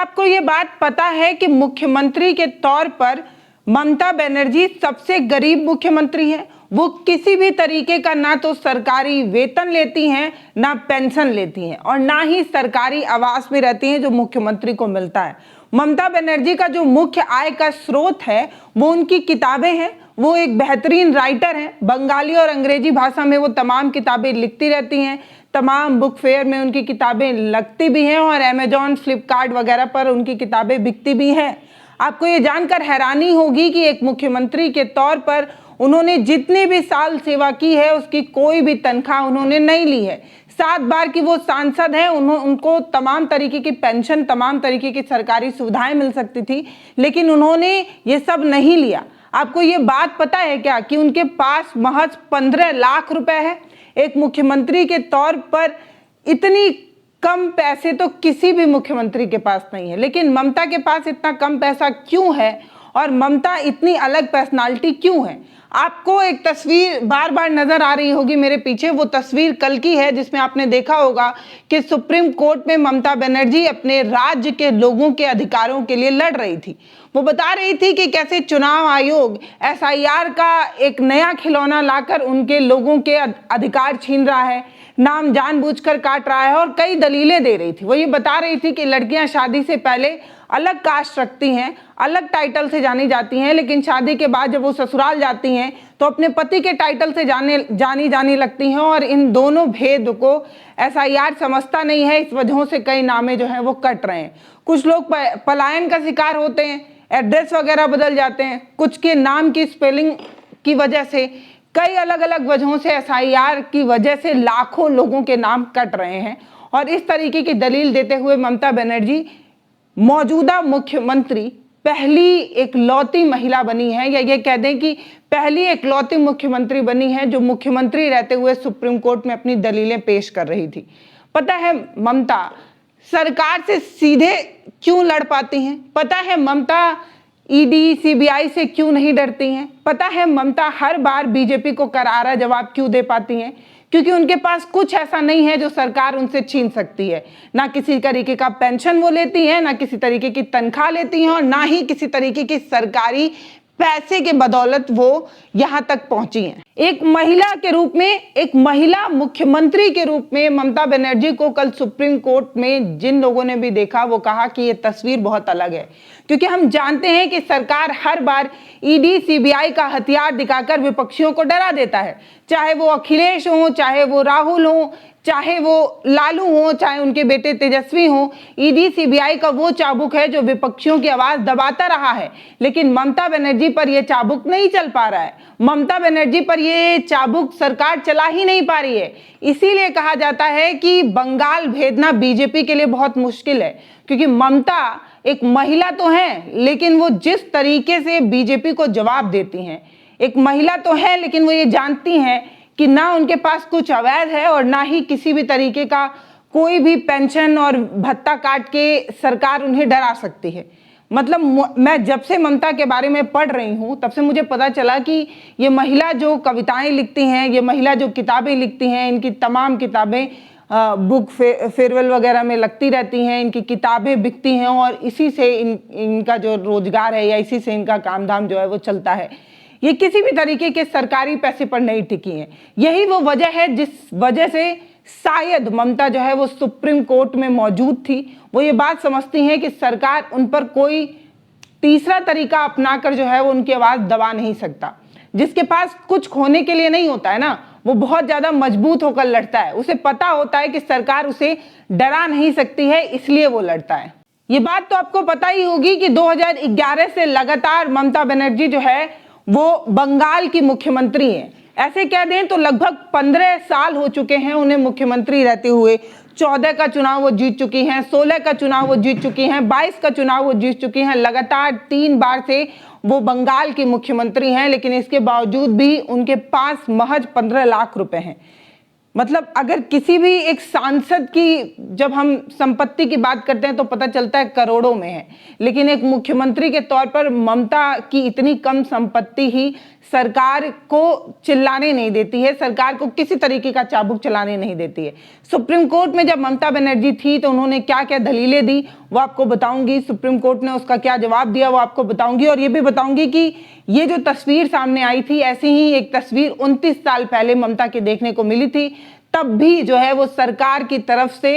आपको ये बात पता है कि मुख्यमंत्री के तौर पर ममता बनर्जी सबसे गरीब मुख्यमंत्री हैं। वो किसी भी तरीके का ना तो सरकारी वेतन लेती हैं, ना पेंशन लेती हैं और ना ही सरकारी आवास में रहती हैं जो मुख्यमंत्री को मिलता है। ममता बनर्जी का जो मुख्य आय का स्रोत है वो उनकी किताबें हैं। वो एक बेहतरीन राइटर हैं। बंगाली और अंग्रेजी भाषा में वो तमाम किताबें लिखती रहती हैं। तमाम बुक फेयर में उनकी किताबें लगती भी हैं और अमेजॉन, फ्लिपकार्ट वगैरह पर उनकी किताबें बिकती भी हैं। आपको ये जानकर हैरानी होगी कि एक मुख्यमंत्री के तौर पर उन्होंने जितने भी साल सेवा की है उसकी कोई भी तनख्वाह उन्होंने नहीं ली है। 7 बार की वो सांसद हैं, उनको तमाम तरीके की पेंशन, तमाम तरीके की सरकारी सुविधाएं मिल सकती थी, लेकिन उन्होंने ये सब नहीं लिया। आपको ये बात पता है क्या कि उनके पास महज 15 लाख रुपए है। एक मुख्यमंत्री के तौर पर इतनी कम पैसे तो किसी भी मुख्यमंत्री के पास नहीं है, लेकिन ममता के पास इतना कम पैसा क्यों है और ममता इतनी अलग पर्सनालिटी क्यों है? आपको एक तस्वीर बार बार नजर आ रही होगी मेरे पीछे। वो तस्वीर कल की है जिसमें आपने देखा होगा कि सुप्रीम कोर्ट में ममता बनर्जी अपने राज्य के लोगों के अधिकारों के लिए लड़ रही थी। वो बता रही थी कि कैसे चुनाव आयोग एसआईआर का एक नया खिलौना लाकर उनके लोगों के अधिकार छीन रहा है, नाम जानबूझकर काट रहा है और कई दलीलें दे रही थी। वो ये बता रही थी कि लड़कियां शादी से पहले अलग कास्ट रखती हैं, अलग टाइटल से जानी जाती हैं, लेकिन शादी के बाद जब वो ससुराल जाती हैं तो अपने पति के टाइटल से जानी लगती हैं और इन दोनों भेद को एसआईआर समझता नहीं है। इस वजह से कई नामे जो हैं वो कट रहे हैं। कुछ लोग पलायन का शिकार होते हैं, एड्रेस वगैरह बदल जाते हैं, कुछ के नाम की स्पेलिंग की वजह से, कई अलग अलग वजहों से एसआईआर की वजह से लाखों लोगों के नाम कट रहे हैं। और इस तरीके की दलील देते हुए ममता बनर्जी मौजूदा मुख्यमंत्री पहली एकलौती महिला बनी है, या ये कह दें कि पहली एकलौती मुख्यमंत्री बनी है जो मुख्यमंत्री रहते हुए सुप्रीम कोर्ट में अपनी दलीलें पेश कर रही थी। पता है ममता सरकार से सीधे क्यों लड़ पाती हैं? पता है ममता ईडी, सीबीआई से क्यों नहीं डरती हैं? पता है ममता हर बार बीजेपी को करारा जवाब क्यों दे पाती हैं? क्योंकि उनके पास कुछ ऐसा नहीं है जो सरकार उनसे छीन सकती है। ना किसी तरीके का पेंशन वो लेती हैं, ना किसी तरीके की तनख्वाह लेती हैं और ना ही किसी तरीके की सरकारी पैसे के बदौलत वो यहाँ तक पहुंची हैं। एक महिला के रूप में, एक महिला मुख्यमंत्री के रूप में ममता बनर्जी को कल सुप्रीम कोर्ट में जिन लोगों ने भी देखा वो कहा कि ये तस्वीर बहुत अलग है, क्योंकि हम जानते हैं कि सरकार हर बार ईडी, सीबीआई का हथियार दिखाकर विपक्षियों को डरा देता है। चाहे वो अखिलेश हो, चाहे वो राहुल हो, चाहे वो लालू हो, चाहे उनके बेटे तेजस्वी हो, ईडी, सीबीआई का वो चाबुक है जो विपक्षियों की आवाज दबाता रहा है। लेकिन ममता बनर्जी पर यह चाबुक नहीं चल पा रहा है। ममता बनर्जी पर यह चाबुक सरकार चला ही नहीं पा रही है। इसीलिए कहा जाता है कि बंगाल भेदना बीजेपी के लिए बहुत मुश्किल है, क्योंकि ममता एक महिला तो है, लेकिन वो जिस तरीके से बीजेपी को जवाब देती हैं, एक महिला तो है लेकिन वो ये जानती हैं कि ना उनके पास कुछ अवैध है और ना ही किसी भी तरीके का कोई भी पेंशन और भत्ता काट के सरकार उन्हें डरा सकती है। मतलब मैं जब से ममता के बारे में पढ़ रही हूँ तब से मुझे पता चला कि ये महिला जो कविताएं लिखती हैं, ये महिला जो किताबें लिखती हैं, इनकी तमाम किताबें बुक फेयरवेल वगैरह में लगती रहती हैं, इनकी किताबें बिकती हैं और इसी से इनका जो रोजगार है या इसी से इनका काम धाम जो है वो चलता है। ये किसी भी तरीके के सरकारी पैसे पर नहीं टिकी हैं। यही वो वजह है जिस वजह से शायद ममता जो है वो सुप्रीम कोर्ट में मौजूद थी। वो ये बात समझती हैं कि सरकार उन पर कोई तीसरा तरीका अपनाकर जो है वो उनकी आवाज़ दबा नहीं सकता। जिसके पास कुछ खोने के लिए नहीं होता है ना, वो बहुत ज़्यादा मजबूत होकर लड़ता है। उसे पता होता है कि सरकार उसे डरा नहीं सकती है, इसलिए वो लड़ता है। ये बात तो आपको पता ही होगी कि 2011 से लगातार ममता बनर्जी जो है वो बंगाल की मुख्यमंत्री हैं। ऐसे कह दें तो लगभग 15 साल हो चुके हैं उन्हें मुख्यमंत्री रहते हुए। 14 का चुनाव वो जीत चुकी हैं, 16 का चुनाव वो जीत चुकी हैं, 22 का चुनाव वो जीत चुकी हैं। लगातार 3 बार से वो बंगाल की मुख्यमंत्री हैं, लेकिन इसके बावजूद भी उनके पास महज 15 लाख रुपए हैं। मतलब अगर किसी भी एक सांसद की जब हम संपत्ति की बात करते हैं तो पता चलता है करोड़ों में है, लेकिन एक मुख्यमंत्री के तौर पर ममता की इतनी कम संपत्ति ही सरकार को चिल्लाने नहीं देती है, सरकार को किसी तरीके का चाबुक चलाने नहीं देती है। सुप्रीम कोर्ट में जब ममता बनर्जी थी तो उन्होंने क्या क्या दलीलें दी वो आपको बताऊंगी, सुप्रीम कोर्ट ने उसका क्या जवाब दिया वो आपको बताऊंगी, और ये भी बताऊंगी कि ये जो तस्वीर सामने आई थी ऐसी ही एक तस्वीर 29 साल पहले ममता के देखने को मिली थी। तब भी जो है वो सरकार की तरफ से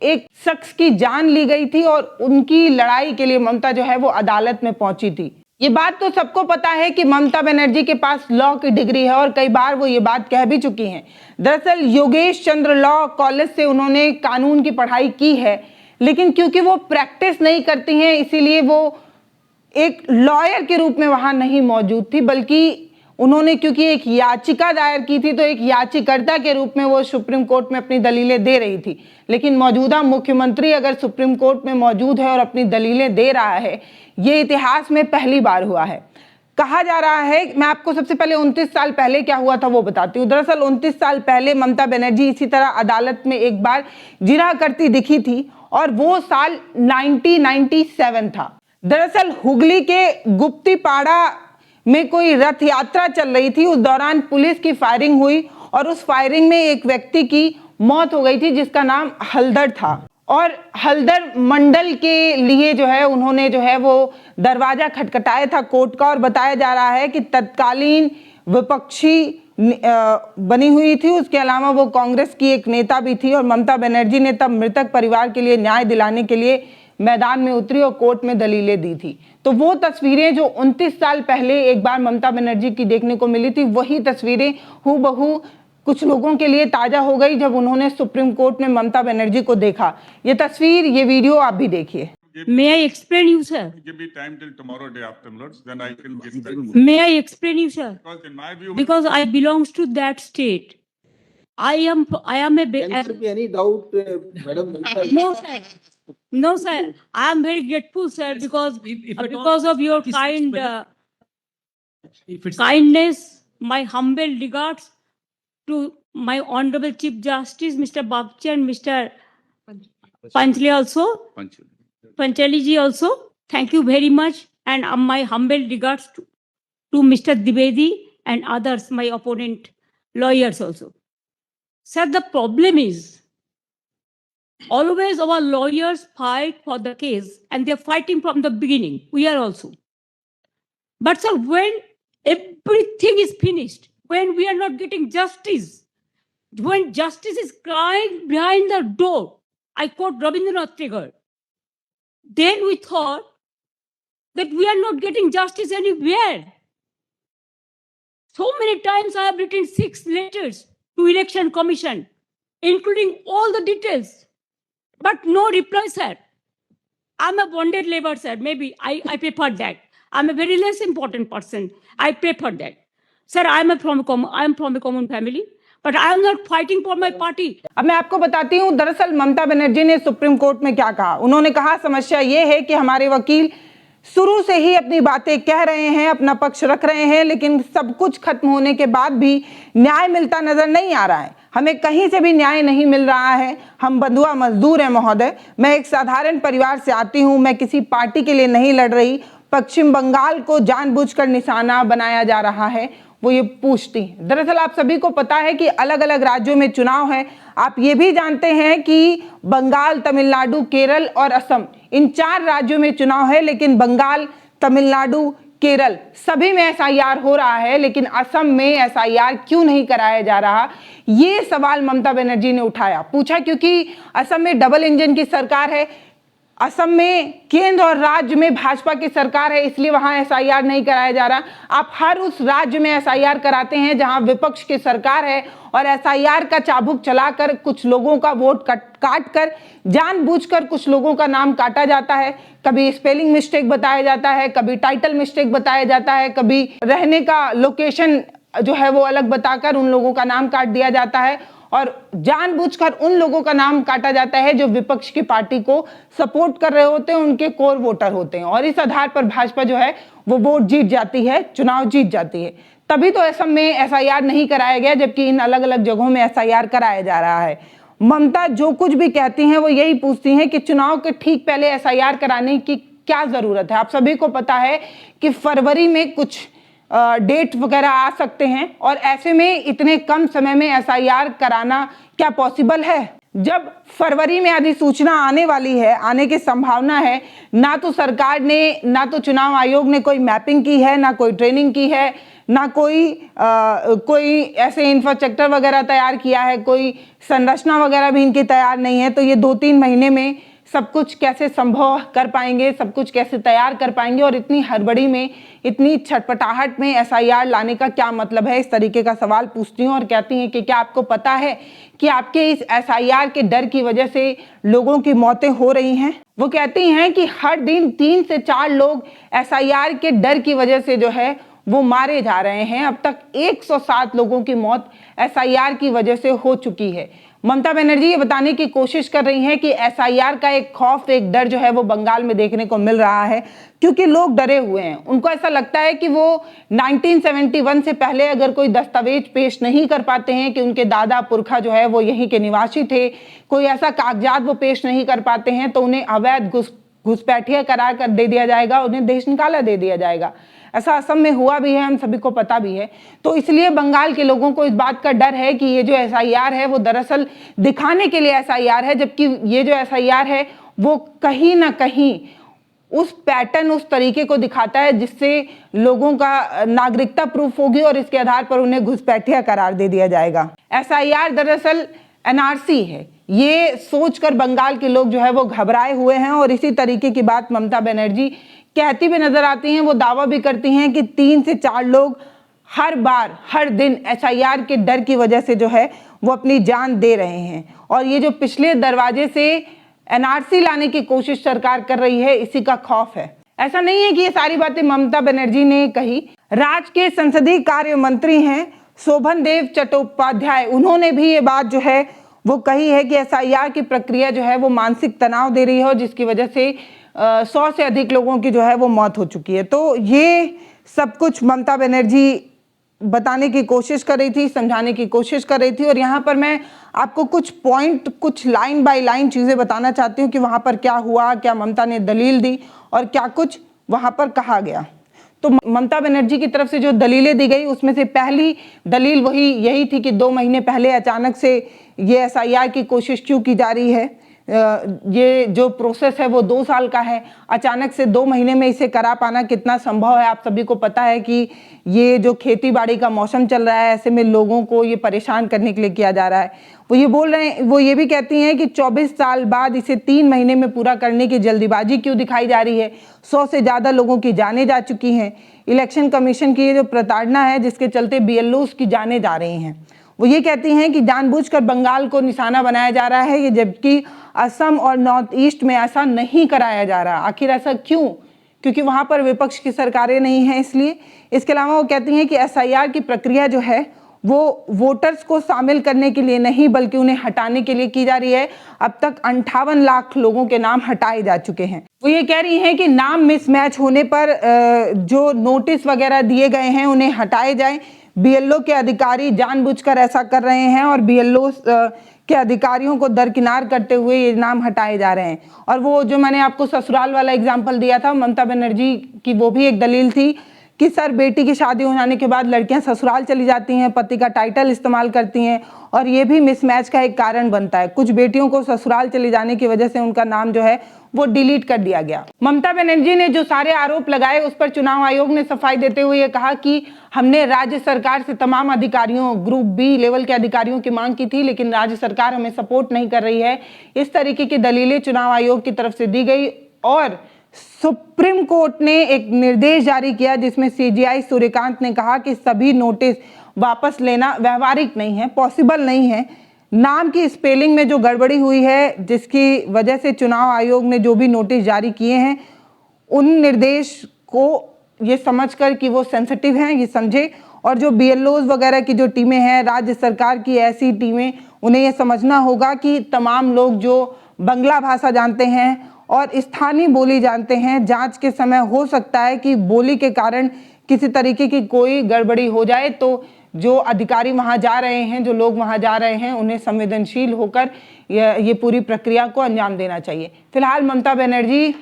एक शख्स की जान ली गई थी और उनकी लड़ाई के लिए ममता जो है वो अदालत में पहुंची थी। ये बात तो सबको पता है कि ममता बनर्जी के पास लॉ की डिग्री है और कई बार वो ये बात कह भी चुकी हैं। दरअसल योगेश चंद्र लॉ कॉलेज से उन्होंने कानून की पढ़ाई की है, लेकिन क्योंकि वो प्रैक्टिस नहीं करती हैं इसीलिए वो एक लॉयर के रूप में वहां नहीं मौजूद थी, बल्कि उन्होंने क्योंकि एक याचिका दायर की थी तो एक याचिकाकर्ता के रूप में वो सुप्रीम कोर्ट में अपनी दलीलें दे रही थी। लेकिन मौजूदा मुख्यमंत्री अगर सुप्रीम कोर्ट में मौजूद है और अपनी दलीलें दे रहा है, ये इतिहास में पहली बार हुआ है। कहा जा रहा है, मैं आपको सबसे पहले 29 साल पहले क्या हुआ था वो बताती हूँ। दरअसल 29 साल पहले ममता बनर्जी इसी तरह अदालत में एक बार जिरह करती दिखी थी और वो साल 1997 था। दरअसल हुगली के गुप्तीपाड़ा में कोई रथ यात्रा चल रही थी, उस दौरान पुलिस की फायरिंग हुई और उस फायरिंग में एक व्यक्ति की मौत हो गई थी जिसका नाम हलदर था, और हलदर मंडल के लिए जो है उन्होंने जो है वो दरवाजा खटखटाया था कोर्ट का, और बताया जा रहा है कि तत्कालीन विपक्षी बनी हुई थी, उसके अलावा वो कांग्रेस की एक नेता भी थी, और ममता बनर्जी ने तब मृतक परिवार के लिए न्याय दिलाने के लिए मैदान में उतरी और कोर्ट में दलीलें दी थी। तो वो तस्वीरें जो 29 साल पहले एक बार ममता बनर्जी की देखने को मिली थी, वही तस्वीरें हूबहू कुछ लोगों के लिए ताजा हो गई जब उन्होंने सुप्रीम कोर्ट में ममता बनर्जी को देखा। ये तस्वीर, ये वीडियो आप भी देखिए। May I explain you, sir? Give me time till tomorrow day afterwards, then I can get back. May I explain you, sir? Because in my view, Because I belongs to that state. I am a Can there be any doubt, Madam? no, sir. No, sir. I am very grateful, sir, because because of your kind kindness. My humble regards to my honorable Chief Justice, Mr. Bagchi and Mr. Panchali also. Panchali ji also. Thank you very much, and my humble regards to Mr. Dwivedi and others, my opponent lawyers also. Sir, the problem is always our lawyers fight for the case and they're fighting from the beginning. We are also. But sir, when everything is finished, when we are not getting justice, when justice is crying behind the door, I quote Rabindranath Tagore, then we thought that we are not getting justice anywhere. So many times I have written 6 letters to Election Commission, including all the details, but no reply, sir. I'm a bonded labor, sir. Maybe I prefer that. I'm a very less important person. I prefer that. Sir, I'm from a common family, but I am not fighting for my party. अब मैं आपको बताती हूँ, दरअसल ममता बनर्जी ने supreme court में क्या कहा। उन्होंने कहा समस्या ये है कि हमारे वकील शुरू से ही अपनी बातें कह रहे हैं, अपना पक्ष रख रहे हैं, लेकिन सब कुछ खत्म होने के बाद भी न्याय मिलता नजर नहीं आ रहा है। हमें कहीं से भी न्याय नहीं मिल रहा है। हम बंधुआ मजदूर हैं महोदय। मैं एक साधारण परिवार से आती हूँ। मैं किसी पार्टी के लिए नहीं लड़ रही। पश्चिम बंगाल को जानबूझकर निशाना बनाया जा रहा है, वो ये पूछती हैं। दरअसल आप सभी को पता है कि अलग अलग राज्यों में चुनाव है। आप ये भी जानते हैं कि बंगाल, तमिलनाडु, केरल और असम, इन 4 राज्यों में चुनाव है, लेकिन बंगाल, तमिलनाडु, केरल सभी में एसआईआर हो रहा है, लेकिन असम में एसआईआर क्यों नहीं कराया जा रहा, ये सवाल ममता बनर्जी ने उठाया। पूछा क्योंकि असम में डबल इंजन की सरकार है, असम में केंद्र और राज्य में भाजपा की सरकार है, इसलिए वहां एसआईआर नहीं कराया जा रहा। आप हर उस राज्य में एसआईआर कराते हैं जहां विपक्ष की सरकार है, और एसआईआर का चाबुक चलाकर कुछ लोगों का वोट काट कर जानबूझकर कुछ लोगों का नाम काटा जाता है। कभी स्पेलिंग मिस्टेक बताया जाता है, कभी टाइटल मिस्टेक बताया जाता है, कभी रहने का लोकेशन जो है वो अलग बताकर उन लोगों का नाम काट दिया जाता है, और जानबूझकर उन लोगों का नाम काटा जाता है जो विपक्ष की पार्टी को सपोर्ट कर रहे होते हैं, उनके कोर वोटर होते हैं, और इस आधार पर भाजपा जो है वो वोट जीत जाती है, चुनाव जीत जाती है। तभी तो असम में एसआईआर नहीं कराया गया, जबकि इन अलग अलग जगहों में एसआईआर कराया जा रहा है। ममता जो कुछ भी कहती हैं वो यही पूछती हैं कि चुनाव के ठीक पहले एसआईआर कराने की क्या जरूरत है। आप सभी को पता है कि फरवरी में कुछ डेट वगैरह आ सकते हैं, और ऐसे में इतने कम समय में एसआईआर कराना क्या पॉसिबल है? जब फरवरी में अधिसूचना आने वाली है, आने की संभावना है, ना तो सरकार ने, ना तो चुनाव आयोग ने कोई मैपिंग की है, ना कोई ट्रेनिंग की है, ना कोई ऐसे इंफ्रास्ट्रक्चर वगैरह तैयार किया है, कोई संरचना वगैरह भी इनकी तैयार नहीं है। तो ये 2-3 महीने में सब कुछ कैसे संभव कर पाएंगे, सब कुछ कैसे तैयार कर पाएंगे, और इतनी हड़बड़ी में, इतनी छटपटाहट में एसआईआर लाने का क्या मतलब है? इस तरीके का सवाल पूछती हूँ और कहती हैं कि क्या आपको पता है कि आपके इस एसआईआर के डर की वजह से लोगों की मौतें हो रही हैं? वो कहती हैं कि हर दिन 3 से 4 लोग एसआईआर के डर की वजह से जो है वो मारे जा रहे हैं। अब तक 107 लोगों की मौत एसआईआर की वजह से हो चुकी है। ममता बनर्जी ये बताने की कोशिश कर रही हैं कि एसआईआर का एक खौफ, एक डर जो है वो बंगाल में देखने को मिल रहा है, क्योंकि लोग डरे हुए हैं। उनको ऐसा लगता है कि वो 1971 से पहले अगर कोई दस्तावेज पेश नहीं कर पाते हैं कि उनके दादा पुरखा जो है वो यहीं के निवासी थे, कोई ऐसा कागजात वो पेश नहीं कर पाते हैं, तो उन्हें अवैध घुसपैठिया करार कर दे दिया जाएगा, उन्हें देश निकाला दे दिया जाएगा। ऐसा असम में हुआ भी है, हम सभी को पता भी है। तो इसलिए बंगाल के लोगों को इस बात का डर है कि ये जो एसआईआर है वो दरअसल दिखाने के लिए एसआईआर है, जबकि ये जो एसआईआर है वो कहीं ना कहीं उस पैटर्न, उस तरीके को दिखाता है जिससे लोगों का नागरिकता प्रूफ होगी और इसके आधार पर उन्हें घुसपैठिया करार दे दिया जाएगा। एसआईआर दरअसल एनआरसी है, ये सोचकर बंगाल के लोग जो है वो घबराए हुए हैं, और इसी तरीके की बात ममता बनर्जी कहती भी नजर आती हैं। वो दावा भी करती हैं कि 3 से 4 लोग हर बार, हर दिन एसआईआर के डर की वजह से जो है वो अपनी जान दे रहे हैं, और ये जो पिछले दरवाजे से एनआरसी लाने की कोशिश सरकार कर रही है, इसी का खौफ है। ऐसा नहीं है कि ये सारी बातें ममता बनर्जी ने कही। राज्य के संसदीय कार्य मंत्री हैं शोभन देव चट्टोपाध्याय, उन्होंने भी ये बात जो है वो कही है कि एसआईआर की प्रक्रिया जो है वो मानसिक तनाव दे रही है, और जिसकी वजह से 100 से अधिक लोगों की जो है वो मौत हो चुकी है। तो ये सब कुछ ममता बनर्जी बताने की कोशिश कर रही थी, समझाने की कोशिश कर रही थी, और यहाँ पर मैं आपको कुछ पॉइंट, कुछ लाइन बाय लाइन चीज़ें बताना चाहती हूँ कि वहाँ पर क्या हुआ, क्या ममता ने दलील दी और क्या कुछ वहाँ पर कहा गया। तो ममता बनर्जी की तरफ से जो दलीलें दी गई, उसमें से पहली दलील यही थी कि 2 महीने पहले अचानक से ये एसआईआर की कोशिश क्यों की जा रही है। ये जो प्रोसेस है वो 2 साल का है, अचानक से 2 महीने में इसे करा पाना कितना संभव है? आप सभी को पता है कि ये जो खेती बाड़ी का मौसम चल रहा है, ऐसे में लोगों को ये परेशान करने के लिए किया जा रहा है। वो ये बोल रहे हैं, वो ये भी कहती हैं कि 24 साल बाद इसे 3 महीने में पूरा करने की जल्दीबाजी क्यों दिखाई जा रही है? 100 से ज़्यादा लोगों की जानें जा चुकी हैं। इलेक्शन कमीशन की ये जो प्रताड़ना है, जिसके चलते BLOs की जानें जा रही हैं। वो ये कहती हैं कि जानबूझकर बंगाल को निशाना बनाया जा रहा है, ये जबकि असम और नॉर्थ ईस्ट में ऐसा नहीं कराया जा रहा। आखिर ऐसा क्यों? क्योंकि वहाँ पर विपक्ष की सरकारें नहीं हैं, इसलिए। इसके अलावा वो कहती हैं कि एसआईआर की प्रक्रिया जो है वो वोटर्स को शामिल करने के लिए नहीं, बल्कि उन्हें हटाने के लिए की जा रही है। अब तक 58 लाख लोगों के नाम हटाए जा चुके हैं। वो ये कह रही हैं कि नाम मिसमैच होने पर जो नोटिस वगैरह दिए गए हैं उन्हें हटाए जाएं। BLO के अधिकारी जानबूझकर ऐसा कर रहे हैं, और BLO के अधिकारियों को दरकिनार करते हुए ये नाम हटाए जा रहे हैं। और वो जो मैंने आपको ससुराल वाला एग्जाम्पल दिया था ममता बनर्जी की, वो भी एक दलील थी कि सर, बेटी की शादी हो जाने के बाद लड़कियां ससुराल चली जाती हैं, पति का टाइटल इस्तेमाल करती हैं, और ये भी मिसमैच का एक कारण बनता है। कुछ बेटियों को ससुराल चले जाने की वजह से उनका नाम जो है वो डिलीट कर दिया गया। ममता बनर्जी ने जो सारे आरोप लगाए, उस पर चुनाव आयोग ने सफाई देते हुए ये कहा कि हमने राज्य सरकार से तमाम अधिकारियों, ग्रुप B लेवल के अधिकारियों की मांग की थी, लेकिन राज्य सरकार हमें सपोर्ट नहीं कर रही है। इस तरीके की दलीलें चुनाव आयोग की तरफ से दी गई, और सुप्रीम कोर्ट ने एक निर्देश जारी किया जिसमें CJI सूर्यकांत ने कहा कि सभी नोटिस वापस लेना व्यवहारिक नहीं है, पॉसिबल नहीं है। नाम की स्पेलिंग में जो गड़बड़ी हुई है, जिसकी वजह से चुनाव आयोग ने जो भी नोटिस जारी किए हैं, उन निर्देश को ये समझकर कि वो सेंसिटिव हैं, ये समझे, और जो BLOs वगैरह की जो टीमें हैं, राज्य सरकार की ऐसी टीमें, उन्हें ये समझना होगा कि तमाम लोग जो बंगला भाषा जानते हैं और स्थानीय बोली जानते हैं, जांच के समय हो सकता है कि बोली के कारण किसी तरीके की कोई गड़बड़ी हो जाए, तो जो अधिकारी वहां जा रहे हैं, जो लोग वहां जा रहे हैं, उन्हें संवेदनशील होकर ये पूरी प्रक्रिया को अंजाम देना चाहिए। फिलहाल ममता बनर्जी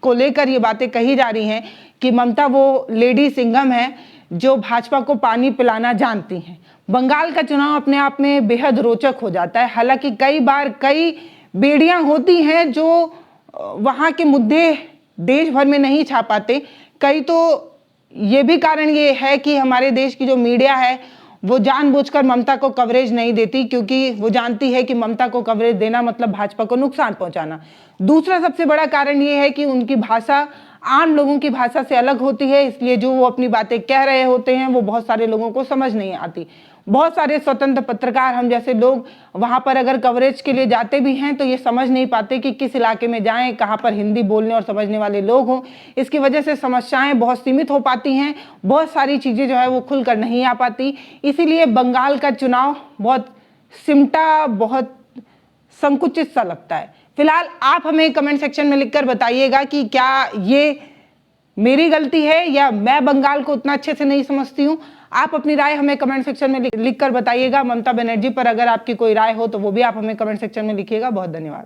को लेकर ये बातें कही जा रही हैं कि ममता वो लेडी सिंघम है जो भाजपा को पानी पिलाना जानती हैं। बंगाल का चुनाव अपने आप में बेहद रोचक हो जाता है। हालांकि कई बार कई बेड़ियां होती हैं जो वहां के मुद्दे देश भर में नहीं छा पाते। कई तो ये भी कारण ये है कि हमारे देश की जो मीडिया है वो जानबूझकर ममता को कवरेज नहीं देती, क्योंकि वो जानती है कि ममता को कवरेज देना मतलब भाजपा को नुकसान पहुंचाना। दूसरा सबसे बड़ा कारण ये है कि उनकी भाषा आम लोगों की भाषा से अलग होती है, इसलिए जो वो अपनी बातें कह रहे होते हैं वो बहुत सारे लोगों को समझ नहीं आती। बहुत सारे स्वतंत्र पत्रकार, हम जैसे लोग वहां पर अगर कवरेज के लिए जाते भी हैं तो ये समझ नहीं पाते कि किस इलाके में जाएं, कहां पर हिंदी बोलने और समझने वाले लोग हों। इसकी वजह से समस्याएं बहुत सीमित हो पाती हैं, बहुत सारी चीजें जो है वो खुलकर नहीं आ पाती। इसीलिए बंगाल का चुनाव बहुत सिमटा, बहुत संकुचित सा लगता है। फिलहाल आप हमें कमेंट सेक्शन में लिखकर बताइएगा कि क्या ये मेरी गलती है या मैं बंगाल को उतना अच्छे से नहीं समझती हूँ। आप अपनी राय हमें कमेंट सेक्शन में लिखकर बताइएगा। ममता बनर्जी पर अगर आपकी कोई राय हो तो वो भी आप हमें कमेंट सेक्शन में लिखिएगा। बहुत धन्यवाद।